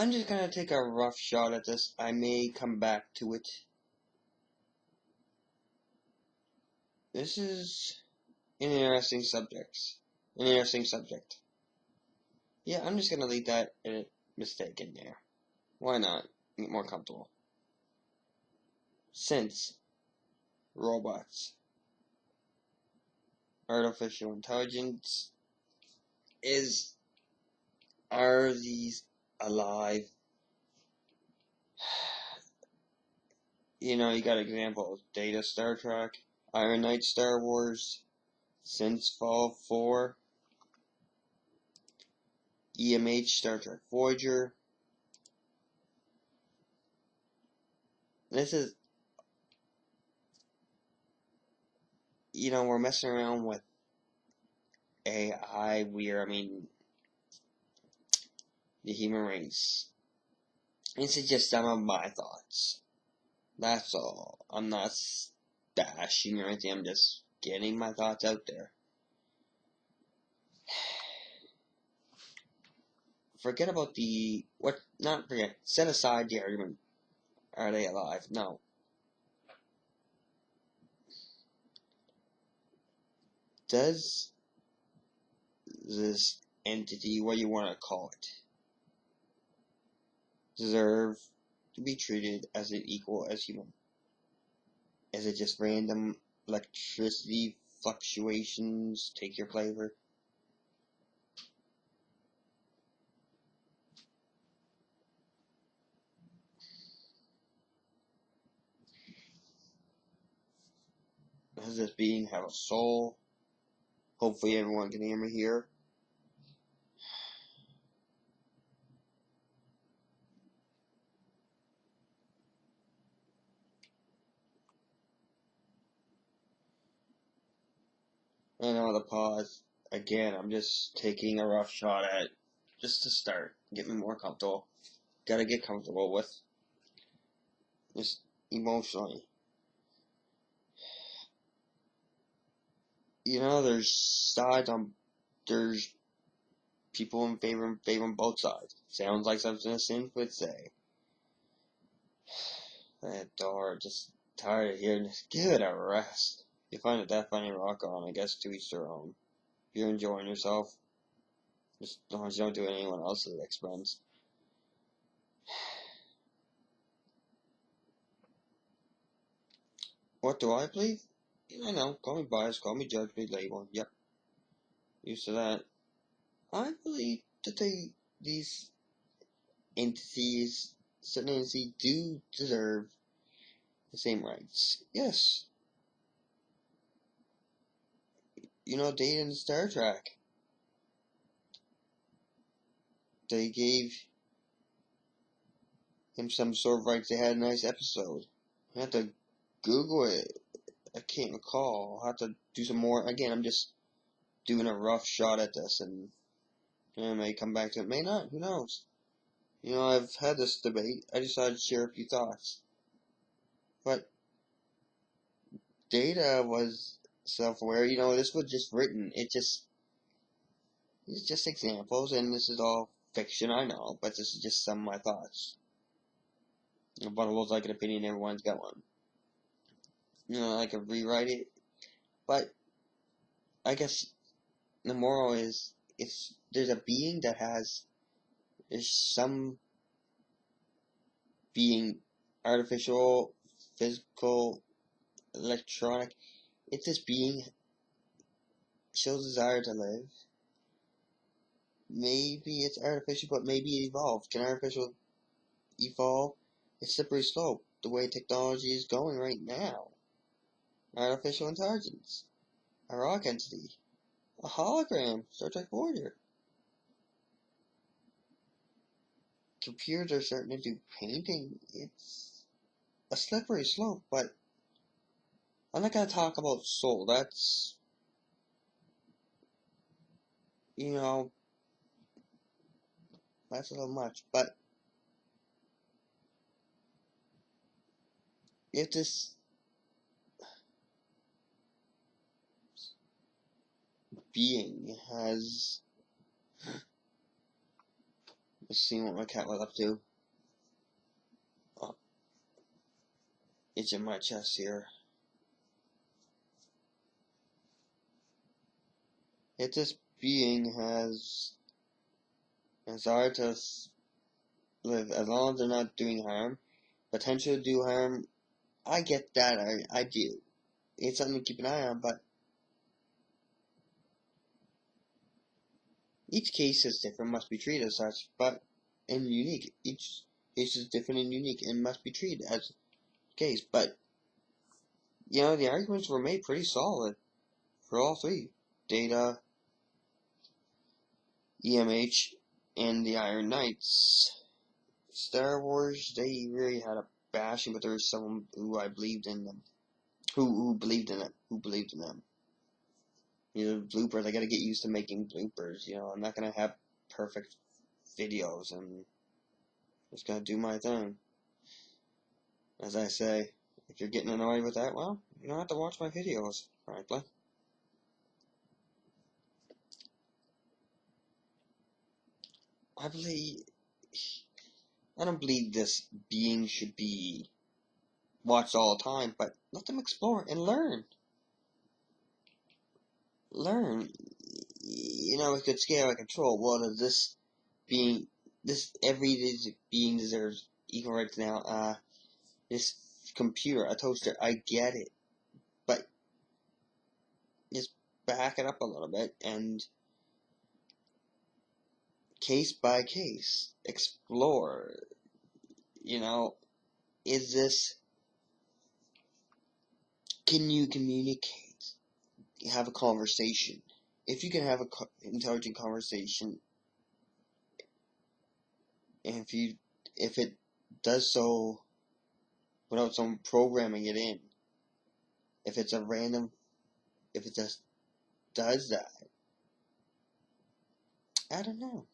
I'm just gonna take a rough shot at this. I may come back to it. This is an interesting subject. Yeah, I'm just gonna leave that mistake in there. Why not? Get more comfortable. Since robots, artificial intelligence, are these alive? You got examples: Data, Star Trek; Iron Knight, Star Wars; Since Fall 4; EMH, Star Trek Voyager. This is, we're messing around with AI. The human race. This is just some of my thoughts. That's all. I'm not stashing or anything. I'm just getting my thoughts out there. Forget about set aside the argument. Are they alive? No. Does this entity, what you want to call it, deserve to be treated as an equal as human? Is it just random electricity fluctuations? Take your flavor. Does this being have a soul? Hopefully everyone can hear me here. I know the pause. Again, I'm just taking a rough shot at it, just to start, get me more comfortable. Gotta get comfortable with, just emotionally. There's people in favor on both sides. Sounds like something a synth would say. That door, just tired of hearing this. Give it a rest. You find it that funny, rock on. I guess to each their own. If you're enjoying yourself, just as long as you don't do anyone else's expense. What do I believe? I know, call me biased, call me judge, big label. Yep, used to that. I believe that these certain entities do deserve the same rights. Yes. Data in Star Trek. They gave him some sort of rights. They had a nice episode. I have to Google it. I can't recall. I'll have to do some more. Again, I'm just doing a rough shot at this, and I may come back to it. May not. Who knows? I've had this debate. I decided to share a few thoughts. But Data was self-aware. This was just written. It's just examples, and this is all fiction, I know, but this is just some of my thoughts. Buttable like an opinion, everyone's got one. I could rewrite it, but I guess the moral is, if there's a being there's some being, artificial, physical, electronic, if this being shows desire to live, maybe it's artificial, but maybe it evolved. Can artificial evolve? It's slippery slope, the way technology is going right now. Artificial intelligence, a rock entity, a hologram, Star Trek Voyager. Computers are starting to do painting. It's a slippery slope, but I'm not going to talk about soul. That's, that's a little much. But if this being has Just seeing what my cat was up to. Oh, it's in my chest here. If this being has desire to live, as long as they're not doing harm, potential to do harm, I get that, I do. It's something to keep an eye on, but each case is different, must be treated as such, but and unique. Each case is different and unique and must be treated as a case. But you know, the arguments were made pretty solid for all three: Data, EMH, and the Iron Knights. Star Wars, they really had a bashing, but there was someone who I believed in them. Who believed in it? Who believed in them? You know, bloopers. I gotta get used to making bloopers. You know, I'm not gonna have perfect videos, and just gonna do my thing. As I say, if you're getting annoyed with that, well, you don't have to watch my videos, frankly. I don't believe this being should be watched all the time, but let them explore and learn. Learn. You know, it could scale out of control. Well, does this being, this every being deserves equal rights now? This computer, a toaster, I get it, but just back it up a little bit and case by case explore. You know, is this, can you communicate, have a conversation? If you can have an intelligent conversation, and if it does so without someone programming it in, if it's a random, if it just does that, I don't know.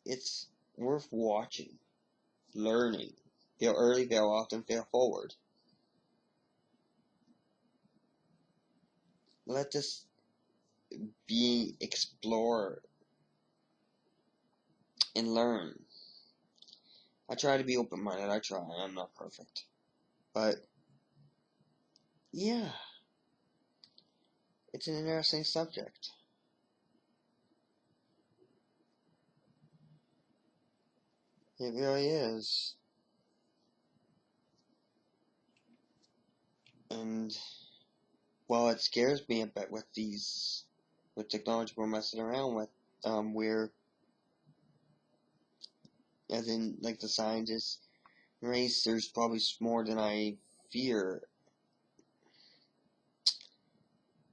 It's worth watching, learning. Fail early, fail often, fail forward. Let this being explore and learn. I try to be open-minded. I try. I'm not perfect. But, yeah. It's an interesting subject. It really is. And while it scares me a bit with technology we're messing around with, where, as in, like, the scientist race, there's probably more than I fear.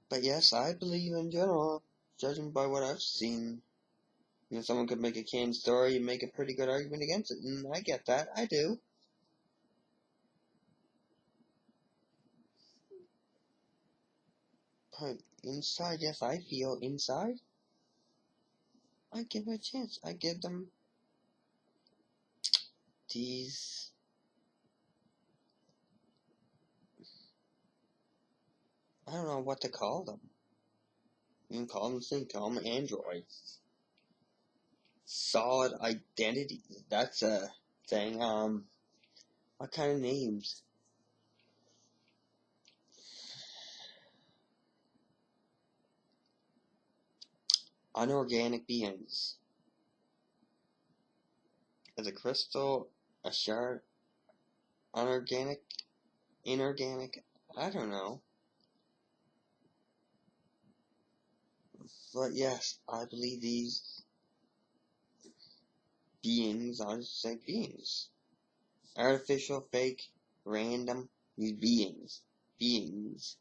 But yes, I believe in general, judging by what I've seen, you know, someone could make a canned story and make a pretty good argument against it, and I get that. I do. But inside, yes, I feel inside. I give it a chance. I give them these, I don't know what to call them. You can call them androids. Solid identity. That's a thing. What kind of names? Unorganic beings. As a crystal, a shard, unorganic, inorganic, I don't know. But yes, I believe these beings, I'll just say beings. Artificial, fake, random, these beings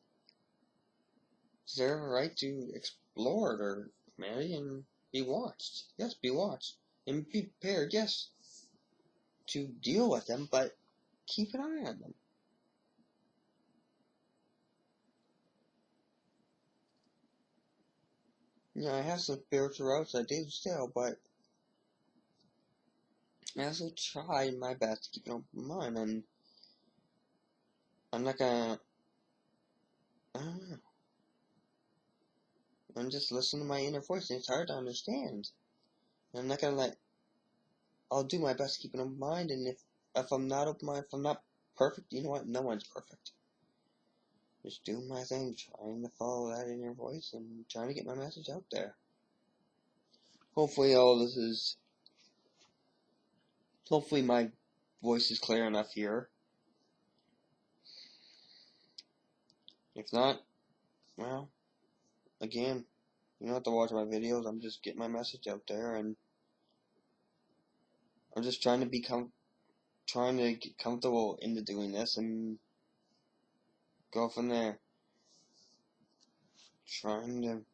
deserve a right to explore their humanity and be watched. Yes, be watched. And be prepared, yes, to deal with them, but keep an eye on them. You know, I have some spiritual routes I do still, but I also try my best to keep an open mind, and I'm not gonna, I don't know. I'm just listening to my inner voice, and it's hard to understand. I'm not gonna let. I'll do my best to keep an open mind, and if I'm not open mind, if I'm not perfect, you know what? No one's perfect. Just doing my thing, trying to follow that inner voice, and trying to get my message out there. Hopefully hopefully my voice is clear enough here. If not, well, again, you don't have to watch my videos. I'm just getting my message out there, and I'm just trying to get comfortable into doing this and go from there. Trying to,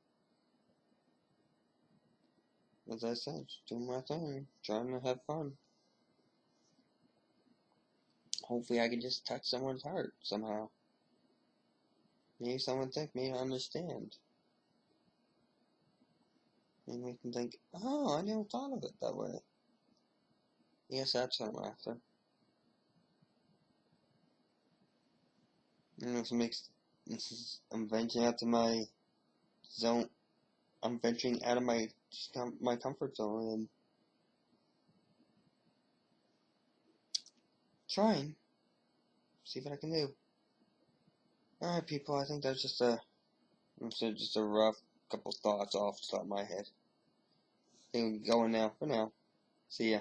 as I said, just doing my thing, trying to have fun. Hopefully I can just touch someone's heart somehow. Maybe someone maybe understand. Maybe we can think, oh, I never thought of it that way. Yes, that's what I'm after. And I'm venturing out to my zone. I'm venturing out of my comfort zone and trying. See what I can do. Alright, people, I think that's just a rough couple thoughts off the top of my head. I think we're going now for now. See ya.